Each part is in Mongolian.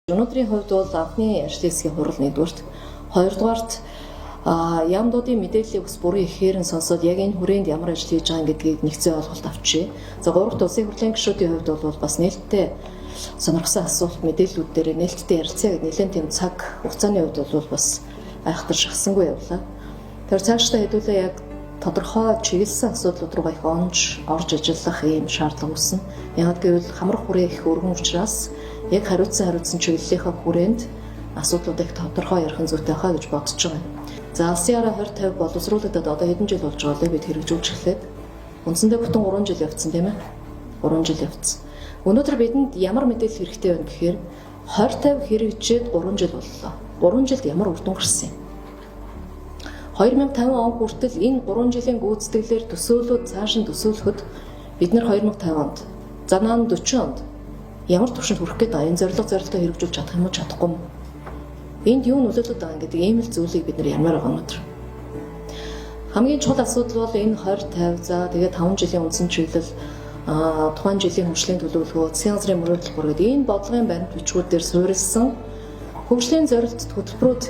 Өнөөдрийн хувьд бол анхны ажлын хэсгийн хурал нэгдүгээрт, хоёрдугаарт яамдуудын мэдээллийг бас бүрэн ихээр нь сонсоод яг энэ хүрээнд ямар ажил хийж байгаа гэдгийг нэгцэн ойлголт авчия. За гуравт улсын хурлын гишүүдийн хувьд бол бас нээлттэй сонирхсан асуулт мэдээллүүд дээр нээлттэй ярилцъя гэдэг нэлээд тийм цаг хугацааны хувьд бол бас айхтар шахсангүй явлаа. Тэр цаашдаа хэдүүлээ яг тодорхой чиглэсэн асуудлууд руу их орж ажиллах ийм шаардлага үүснэ. Яг гэвэл хамрах хүрээ их өргөн учраас яг хариуцсан чиглэлийнхаа хүрээнд асуудлуудыг тодорхой ярих нь зүйтэй хаа гэж бодож байгаа юм. За АСЕАН 2050 боловсруулагдаад одоо хэдэн жил болж байгаа лээ бид хэрэгжүүлж эхлээд. Үндсэндээ бүтэн 3 жил явцсан тийм ээ. 3 жил явцсан. Өнөөдөр бидэнд ямар мэдээлэл хэрэгтэй байна гэхээр 2050 хэрэгжээд 3 жил боллоо. 3 жилд ямар үр дүн гарсан юм? 2050 он хүртэл энэ 3 жилийн гүйцэтгэлээр төсөөлөд цааш нь төсөөлөхөд бид нар 2050 онд занаа нь 40 онд ямар түвшинд хүрэх гээд байгаа энэ зорилготой хэрэгжүүлж чадах юм уу чадахгүй юм. Энд юу нөлөөлөд байгаа гэдэг ийм л зүйлийг бид нар ярмаар байгаа өнөөдөр. Хамгийн чухал асуудал бол энэ 2050 за тэгээд 5 жилийн үндсэн чиглэл тухайн жилийн хөгжлийн төлөвлөгөө, засгийн газрын мөрөөдөл гэдэг энэ бодлогын баримт бичгүүд дээр суурилсан хөгжлийн зорилт хөтөлбөрүүд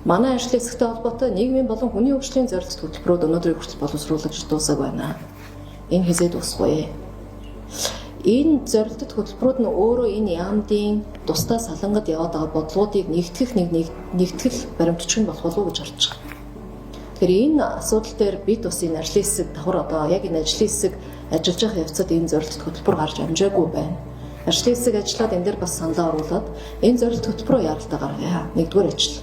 манай ажлын хэсэгтэй холбоотой нийгмийн болон хүний хөгжлийн зорилт хөтөлбөрүүд өнөөдрийг хүртэл боловсруулж дуусаагүй байна. Энэ хизээ дуусахгүй. Энэ зорилттой хөтөлбөрүүд нь өөрөө энэ яамдын тусдаа салангад яваад байгаа бодлогуудыг нэгтгэх баримтчиг нь болох болов уу гэж харж байгаа. Тэгэхээр энэ асуудал дээр бид бас энэ ажлын хэсэг давхар одоо яг энэ ажлын хэсэг ажиллаж байгаа явцад энэ зорилттой хөтөлбөр гарч амжаагүй байна. Ажлын хэсэг ажиллаад энэ дээр бас саналаа оруулаад энэ зорилт хөтөлбөрөөр яралтай гаргая. Нэгдүгээр ажил.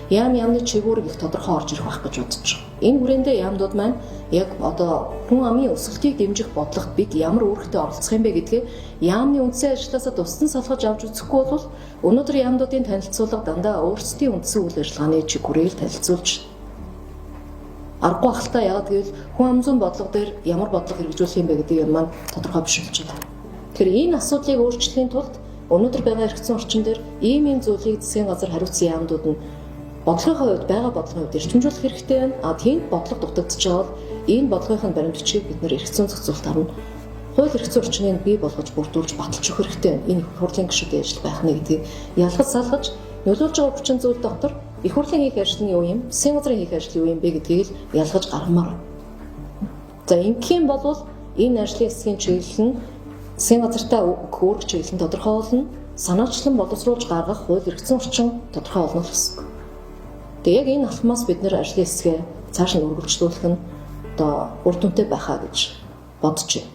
Яамны чигүүрийг их тодорхой орж ирэх байх гэж бодож байгаа. Энэ хүрээндээ яамдууд маань яг одоо хүн амын өсөлтийг дэмжих бодлогот бид ямар үүрэгтэй оролцох юм бэ гэдгээ яамны үндсэн ажлаасаа тусдан салгаж авч үзэхгүй бол өнөөдөр яамдуудын танилцуулга дандаа өөрсдийн үндсэн үйл ажиллагааны чигүүрийг танилцуулж аргагүй ахaltaа яагаад гэвэл хүн ам зүйн бодлого дээр ямар бодлого хэрэгжүүлэх юм бэ гэдэг юм маань тодорхой биш болж байна. Тэгэхээр энэ асуудлыг өөрчлөхийн тулд өнөөдөр байгаа эрхцэн орчин дээр ийм зүйлийг засгийн газар хариуцсан яамдууд нь бодлогын хувьд байгаа бодлогын хувьд эрчимжүүлэх хэрэгтэй байна. Тийм бодлого дутагдж байгаа бол энэ бодлогын баримт бичгийг бид нэр эрх зүйн зохицуулалт харна. Хууль эрх зүйн орчныг бий болгож бүрдүүлж баталж өгөх хэрэгтэй байна. Энэ хурлын гишүүдийн ажил байх нь гэдгийг ялгаж салгаж нөлөөлж байгаа хүчин зүйл доктор их хурлын хийх ажил нь юу юм? Засгийн газрын хийх ажил юу юм бэ гэдгийг ялгаж гаргамаар. За ингэхийн болвол энэ ажлын хэсгийн чиглэл нь засгийн газартаа өгөх чиглэл нь тодорхой болно. Санаачлан боловсруулж гаргах хууль эрх зүйн орчин тодорхой болно л гэсэн. Тэгээ яг энэ алхмаас бид нэр ажлын хэсгээ цааш нь үргэлжлүүлэх нь одоо үр дүнтэй байхаа гэж бодож байна.